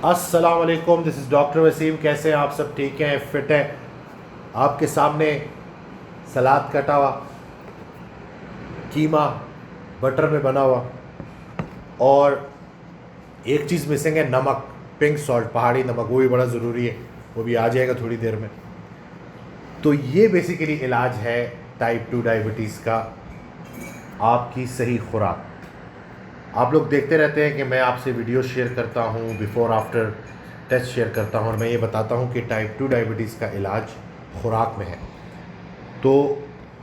अस्सलाम वालेकुम, this is doctor Wasim. कैसे हैं आप सब? ठीक हैं, फिट हैं? आपके सामने सलाद कटा हुआ, कीमा बटर में बना हुआ, और एक चीज़ मिसिंग है, नमक, पिंक सॉल्ट, पहाड़ी नमक। वो भी बड़ा ज़रूरी है, वो भी आ जाएगा थोड़ी देर में। तो ये बेसिकली इलाज है टाइप 2 डायबिटीज़ का, आपकी सही खुराक। आप लोग देखते रहते हैं कि मैं आपसे वीडियो शेयर करता हूँ, बिफ़ोर आफ्टर टेस्ट शेयर करता हूँ, और मैं ये बताता हूँ कि टाइप 2 डायबिटीज़ का इलाज खुराक में है। तो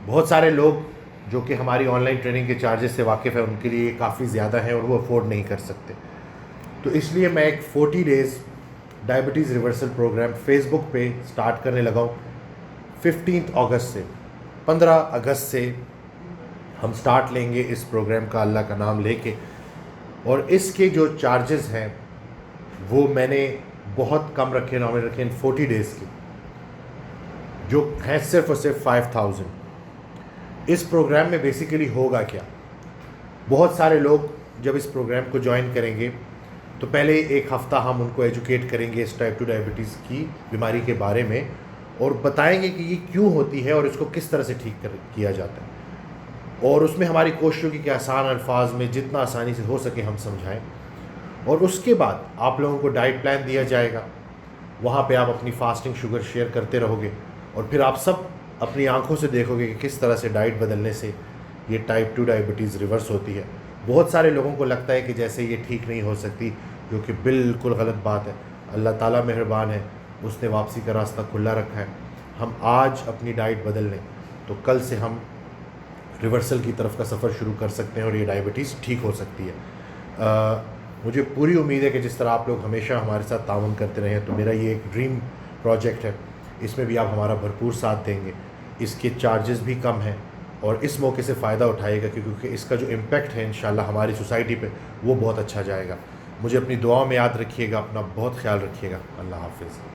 बहुत सारे लोग जो कि हमारी ऑनलाइन ट्रेनिंग के चार्जेस से वाकिफ़ है, उनके लिए काफ़ी ज़्यादा है और वो अफोर्ड नहीं कर सकते। तो इसलिए मैं एक 40 days diabetes reversal program Facebook पे स्टार्ट करने लगा हूँ 15 अगस्त से। 15 अगस्त से हम स्टार्ट लेंगे इस प्रोग्राम का, अल्लाह का नाम लेके। और इसके जो चार्जेस हैं वो मैंने बहुत कम रखे, नॉमिनल रखे इन 40 डेज़ के, जो हैं सिर्फ और सिर्फ 5000। इस प्रोग्राम में बेसिकली होगा क्या, बहुत सारे लोग जब इस प्रोग्राम को ज्वाइन करेंगे तो पहले एक हफ़्ता हम उनको एजुकेट करेंगे इस टाइप 2 डायबिटीज़ की बीमारी के बारे में, और बताएंगे कि ये क्यों होती है और इसको किस तरह से ठीक किया जाता है। और उसमें हमारी कोशिश होगी कि आसान अल्फाज में जितना आसानी से हो सके हम समझाएं। और उसके बाद आप लोगों को डाइट प्लान दिया जाएगा, वहाँ पे आप अपनी फास्टिंग शुगर शेयर करते रहोगे, और फिर आप सब अपनी आंखों से देखोगे कि किस तरह से डाइट बदलने से ये टाइप 2 डायबिटीज़ रिवर्स होती है। बहुत सारे लोगों को लगता है कि जैसे ये ठीक नहीं हो सकती, जो कि बिल्कुल गलत बात है। अल्लाह ताला मेहरबान है, उसने वापसी का रास्ता खुला रखा है। हम आज अपनी डाइट बदल लें तो कल से हम रिवर्सल की तरफ का सफ़र शुरू कर सकते हैं और ये डायबिटीज़ ठीक हो सकती है। मुझे पूरी उम्मीद है कि जिस तरह आप लोग हमेशा हमारे साथ ताउन करते रहे हैं, तो मेरा ये एक ड्रीम प्रोजेक्ट है, इसमें भी आप हमारा भरपूर साथ देंगे। इसके चार्जेस भी कम हैं और इस मौके से फ़ायदा उठाइएगा, क्योंकि इसका जो इम्पेक्ट है इंशाल्लाह हमारी सोसाइटी पे वो बहुत अच्छा जाएगा। मुझे अपनी दुआओं में याद रखिएगा, अपना बहुत ख्याल रखिएगा। अल्लाह हाफ़िज़।